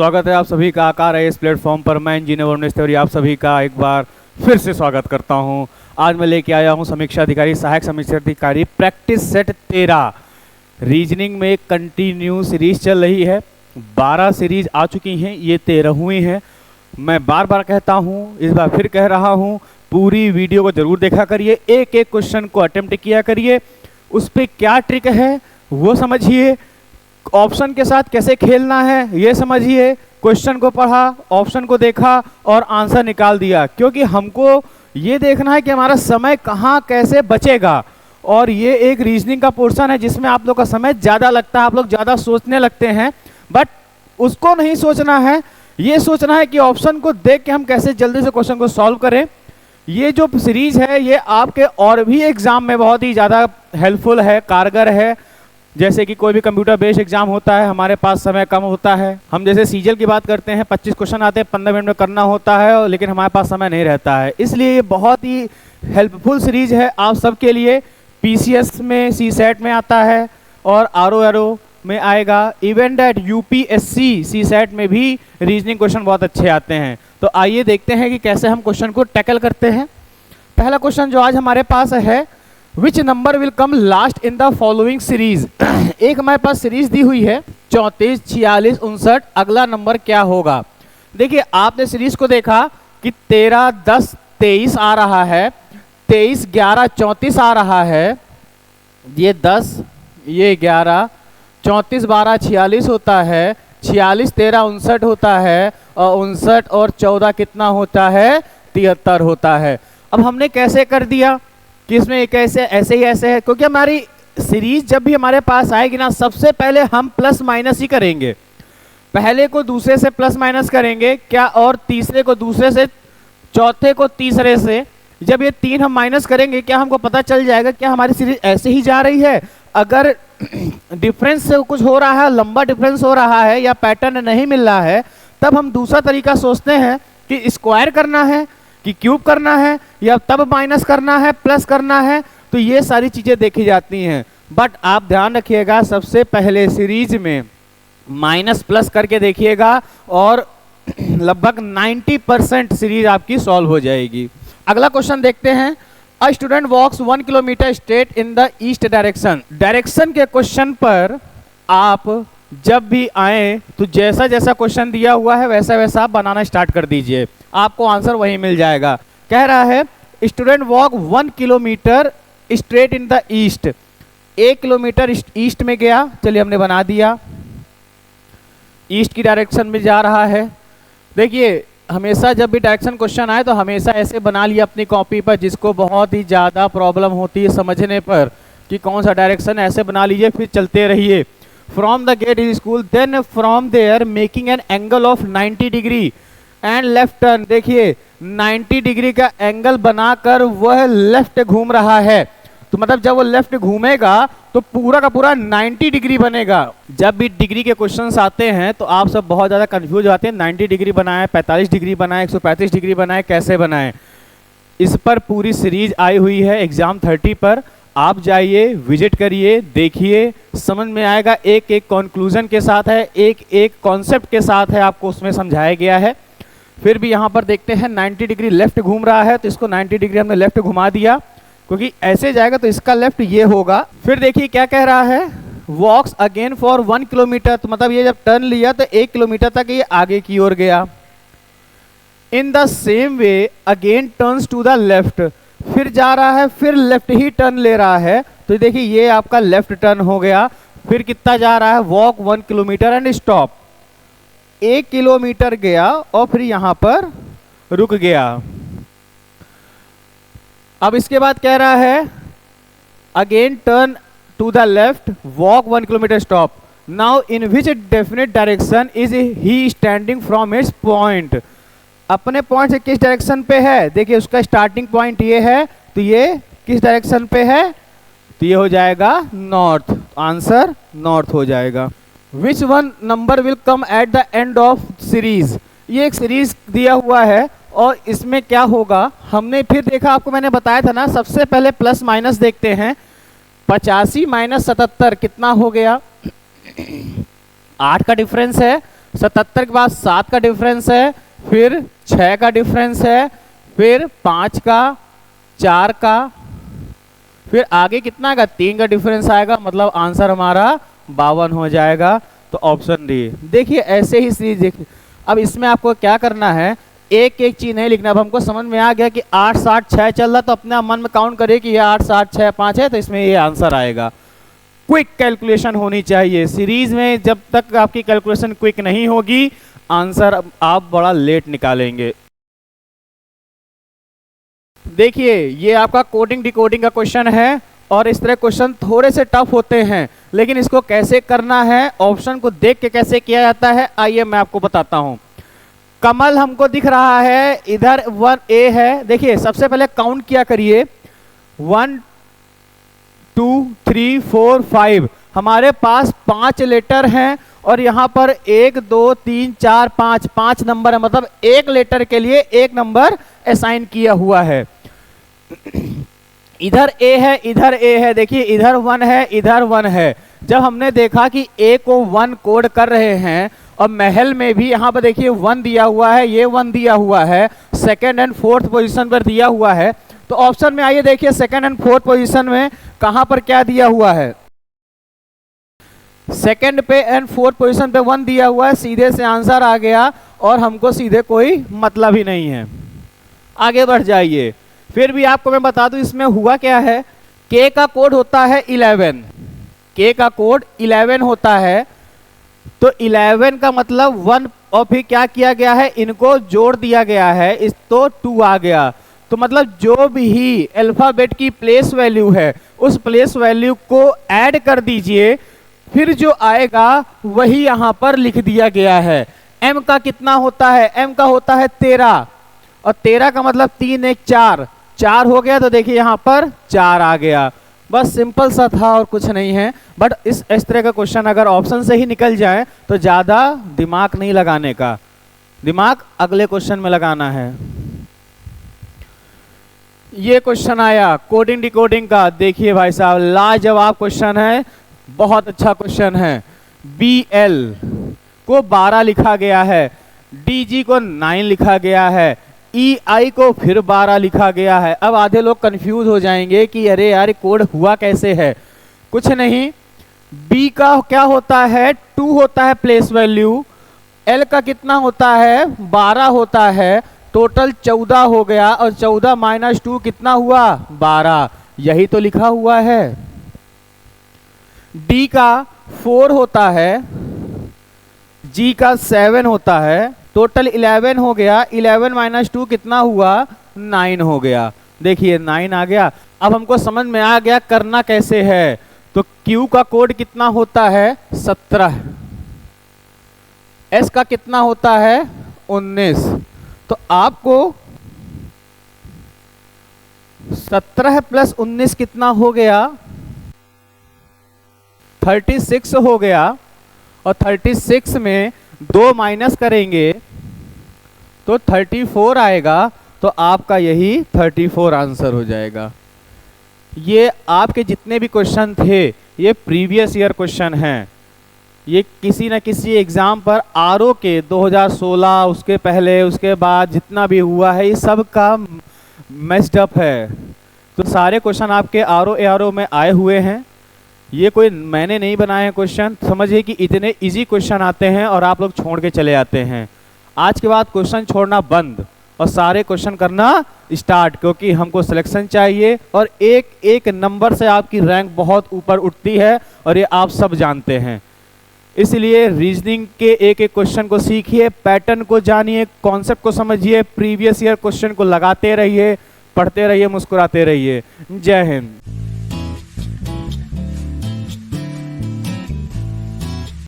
स्वागत है आप सभी का आकार है इस प्लेटफॉर्म पर। मैं इंजीनियर वरुण तिवारी आप सभी का एक बार फिर से स्वागत करता हूं। आज मैं लेके आया हूं समीक्षा अधिकारी, सहायक समीक्षा अधिकारी प्रैक्टिस सेट 13। रीजनिंग में कंटिन्यू सीरीज चल रही है। 12 सीरीज आ चुकी हैं, ये 13वीं है। मैं बार बार कहता हूं, इस बार फिर कह रहा हूं, पूरी वीडियो को जरूर देखा करिए, एक एक क्वेश्चन को अटेम्प्ट किया करिए, उस पर क्या ट्रिक है वो समझिए, ऑप्शन के साथ कैसे खेलना है ये समझिए। क्वेश्चन को पढ़ा, ऑप्शन को देखा और आंसर निकाल दिया, क्योंकि हमको ये देखना है कि हमारा समय कहाँ कैसे बचेगा। और ये एक रीजनिंग का पोर्शन है जिसमें आप लोग का समय ज़्यादा लगता है, आप लोग ज़्यादा सोचने लगते हैं, बट उसको नहीं सोचना है। ये सोचना है कि ऑप्शन को देख के हम कैसे जल्दी से क्वेश्चन को सॉल्व करें। ये जो सीरीज है ये आपके और भी एग्जाम में बहुत ही ज़्यादा हेल्पफुल है, कारगर है। जैसे कि कोई भी कंप्यूटर बेस्ड एग्जाम होता है, हमारे पास समय कम होता है। हम जैसे सीजीएल की बात करते हैं, 25 क्वेश्चन आते हैं, 15 मिनट में करना होता है, लेकिन हमारे पास समय नहीं रहता है। इसलिए ये बहुत ही हेल्पफुल सीरीज है आप सबके लिए। पीसीएस में, सीसेट में आता है और आरओ में आएगा। इवन दैट यूपीएससी सीसेट में भी रीजनिंग क्वेश्चन बहुत अच्छे आते हैं। तो आइए देखते हैं कि कैसे हम क्वेश्चन को टैकल करते हैं। पहला क्वेश्चन जो आज हमारे पास है, which number will come last in the following series. एक हमारे पास सीरीज दी हुई है 34, 46, 59। अगला नंबर क्या होगा? देखिए, आपने सीरीज को देखा कि 13, 10, 23 आ रहा है, 23, 11, 34 आ रहा है, ये 10, ये 11, 34, 12, 46 होता है, 46, 13, 59 होता है, और 59 और 14 कितना होता है? 73 होता है। अब हमने कैसे कर दिया कि इसमें एक ऐसे ही ऐसे है, क्योंकि हमारी सीरीज जब भी हमारे पास आएगी ना, सबसे पहले हम प्लस माइनस ही करेंगे। पहले को दूसरे से प्लस माइनस करेंगे क्या, और तीसरे को दूसरे से, चौथे को तीसरे से। जब ये 3 हम माइनस करेंगे, क्या हमको पता चल जाएगा क्या हमारी सीरीज ऐसे ही जा रही है। अगर डिफरेंस से कुछ हो रहा है, लंबा डिफरेंस हो रहा है या पैटर्न नहीं मिल रहा है, तब हम दूसरा तरीका सोचते हैं कि स्क्वायर करना है कि क्यूब करना है, या तब माइनस करना है, प्लस करना है। तो ये सारी चीजें देखी जाती हैं। बट आप ध्यान रखिएगा, सबसे पहले सीरीज में माइनस प्लस करके देखिएगा और लगभग 90% सीरीज आपकी सॉल्व हो जाएगी। अगला क्वेश्चन देखते हैं। A student walks 1 kilometre straight in the east direction. Direction के क्वेश्चन पर आप जब भी आए तो जैसा जैसा क्वेश्चन दिया हुआ है वैसा वैसा आप बनाना स्टार्ट कर दीजिए, आपको आंसर वही मिल जाएगा। कह रहा है student walk 1 kilometre straight in the east. 1 kilometre east में गया, चलिए हमने बना दिया, ईस्ट की डायरेक्शन में जा रहा है। देखिए, हमेशा जब भी डायरेक्शन क्वेश्चन आए तो हमेशा ऐसे बना लिया अपनी कॉपी पर, जिसको बहुत ही ज़्यादा प्रॉब्लम होती है समझने पर कि कौन सा डायरेक्शन, ऐसे बना लीजिए, फिर चलते रहिए। From the gate is school, then from there making an angle of 90 degree and left turn. देखिए, 90 डिग्री का एंगल बनाकर वह लेफ्ट घूम रहा है। तो मतलब जब वो लेफ्ट घूमेगा तो पूरा का पूरा 90 डिग्री बनेगा। जब भी डिग्री के क्वेश्चंस आते हैं तो आप सब बहुत ज़्यादा कंफ्यूज आते हैं, 90 डिग्री बनाए, 45 डिग्री बनाए, 135 डिग्री बनाए, कैसे बनाए। इस पर पूरी सीरीज आई हुई है एग्जाम 30 पर। आप जाइए, विजिट करिए, देखिए, समझ में आएगा। एक एक कंक्लूजन के साथ है, एक एक कॉन्सेप्ट के साथ है, आपको उसमें समझाया गया है। फिर भी यहाँ पर देखते हैं 90 डिग्री लेफ्ट घूम रहा है, तो इसको 90 डिग्री हमने लेफ्ट घुमा दिया, क्योंकि ऐसे जाएगा तो इसका लेफ्ट ये होगा। फिर देखिए क्या कह रहा है, वॉक्स अगेन फॉर 1 किलोमीटर। तो मतलब ये जब टर्न लिया तो 1 किलोमीटर तक ये आगे की ओर गया। In the same way again turns to the left. फिर जा रहा है, फिर लेफ्ट ही टर्न ले रहा है, तो देखिए ये आपका लेफ्ट टर्न हो गया। फिर कितना जा रहा है, walk 1 kilometre and stop. 1 kilometre गया और फिर यहां पर रुक गया। अब इसके बाद कह रहा है again turn to the left, walk 1 kilometre, stop. Now in which definite direction is he standing from his point. अपने पॉइंट से किस डायरेक्शन पे है? देखिए, उसका स्टार्टिंग पॉइंट ये है, तो ये किस डायरेक्शन पे है? तो ये हो जाएगा नॉर्थ। आंसर नॉर्थ हो जाएगा। Which one number will come at the end of series. ये एक सीरीज दिया हुआ है और इसमें क्या होगा, हमने फिर देखा, आपको मैंने बताया था ना, सबसे पहले प्लस माइनस देखते हैं। 85 - 77 कितना हो गया? 8 का डिफरेंस है, 77 के बाद 7 का डिफरेंस है, फिर 6 का डिफरेंस है, फिर 5 का, 4 का, फिर आगे कितना का 3 का डिफरेंस आएगा, मतलब आंसर हमारा 52 हो जाएगा। तो ऑप्शन डी। देखिए ऐसे ही सीरीज देखिए। अब इसमें आपको क्या करना है, एक एक चीज नहीं लिखना। अब हमको समझ में आ गया कि 8 7 6 चल रहा, तो अपने आप मन में काउंट करिए कि ये 8 7 6 5 है, तो इसमें ये आंसर आएगा। क्विक कैलकुलेशन होनी चाहिए सीरीज में। जब तक आपकी कैलकुलेशन क्विक नहीं होगी, आंसर आप बड़ा लेट निकालेंगे। देखिए ये आपका कोडिंग डिकोडिंग का क्वेश्चन है, और इस तरह क्वेश्चन थोड़े से टफ होते हैं, लेकिन इसको कैसे करना है, ऑप्शन को देख के कैसे किया जाता है, आइए मैं आपको बताता हूं। कमल हमको दिख रहा है, इधर 1A है। देखिए सबसे पहले काउंट किया करिए, 1 2 3 4 5। हमारे पास 5 लेटर हैं, और यहाँ पर 1 2 3 4 5 5 नंबर है, मतलब एक लेटर के लिए एक नंबर असाइन किया हुआ है। इधर A है, इधर A है। देखिए इधर 1 है, इधर 1 है। जब हमने देखा कि A को 1 कोड कर रहे हैं, और महल में भी यहाँ पर देखिए 1 दिया हुआ है, ये 1 दिया हुआ है, सेकंड एंड फोर्थ पोजीशन पर दिया हुआ है। तो ऑप्शन में आइए देखिए सेकंड एंड फोर्थ पोजीशन में कहां पर क्या दिया हुआ है, सेकंड पे एंड फोर्थ पोजीशन पे 1 दिया हुआ है। सीधे से आंसर आ गया, और हमको सीधे कोई मतलब ही नहीं है। आगे बढ़ जाइए। फिर भी आपको मैं बता दूं इसमें हुआ क्या है, K का कोड होता है 11, K का कोड 11 होता है। तो 11 का मतलब 1, और फिर क्या किया गया है, इनको जोड़ दिया गया है, इस तो 2 आ गया। तो मतलब जो भी अल्फाबेट की प्लेस वैल्यू है, उस प्लेस वैल्यू को ऐड कर दीजिए, फिर जो आएगा वही यहां पर लिख दिया गया है। M का कितना होता है, M का होता है 13, और 13 का मतलब 3 1 4, 4 हो गया। तो देखिए यहां पर 4 आ गया। बस सिंपल सा था और कुछ नहीं है। बट इस तरह का क्वेश्चन अगर ऑप्शन से ही निकल जाए तो ज्यादा दिमाग नहीं लगाने का, दिमाग अगले क्वेश्चन में लगाना है। ये क्वेश्चन आया कोडिंग डिकोडिंग का। देखिए भाई साहब लाजवाब क्वेश्चन है, बहुत अच्छा क्वेश्चन है। BL को 12 लिखा गया है, DG को 9 लिखा गया है, EI को फिर 12 लिखा गया है। अब आधे लोग कंफ्यूज हो जाएंगे कि अरे यार कोड हुआ कैसे है। कुछ नहीं, B का क्या होता है, 2 होता है प्लेस वैल्यू, L का कितना होता है, 12 होता है, टोटल 14 हो गया, और 14 माइनस 2 कितना हुआ, 12। यही तो लिखा हुआ है। D का 4 होता है, G का 7 होता है, टोटल 11 हो गया, 11 माइनस 2 कितना हुआ, 9 हो गया। देखिए 9 आ गया। अब हमको समझ में आ गया करना कैसे है। तो Q का कोड कितना होता है, 17, S का कितना होता है, 19। तो आपको 17 प्लस 19 कितना हो गया, 36 हो गया, और 36 में 2 माइनस करेंगे तो 34 आएगा। तो आपका यही 34 आंसर हो जाएगा। ये आपके जितने भी क्वेश्चन थे ये प्रीवियस ईयर क्वेश्चन हैं। ये किसी न किसी एग्जाम पर आरओ के 2016, उसके पहले, उसके बाद जितना भी हुआ है, ये सब का मेस्ड अप है। तो सारे क्वेश्चन आपके आरओ में आए हुए हैं। ये कोई मैंने नहीं बनाए हैं क्वेश्चन। समझिए कि इतने इजी क्वेश्चन आते हैं और आप लोग छोड़ के चले आते हैं। आज के बाद क्वेश्चन छोड़ना बंद और सारे क्वेश्चन करना स्टार्ट, क्योंकि हमको सिलेक्शन चाहिए, और एक एक नंबर से आपकी रैंक बहुत ऊपर उठती है, और ये आप सब जानते हैं। इसलिए रीजनिंग के एक एक क्वेश्चन को सीखिए, पैटर्न को जानिए, कॉन्सेप्ट को समझिए, प्रीवियस ईयर क्वेश्चन को लगाते रहिए, पढ़ते रहिए, मुस्कुराते रहिए। जय हिंद।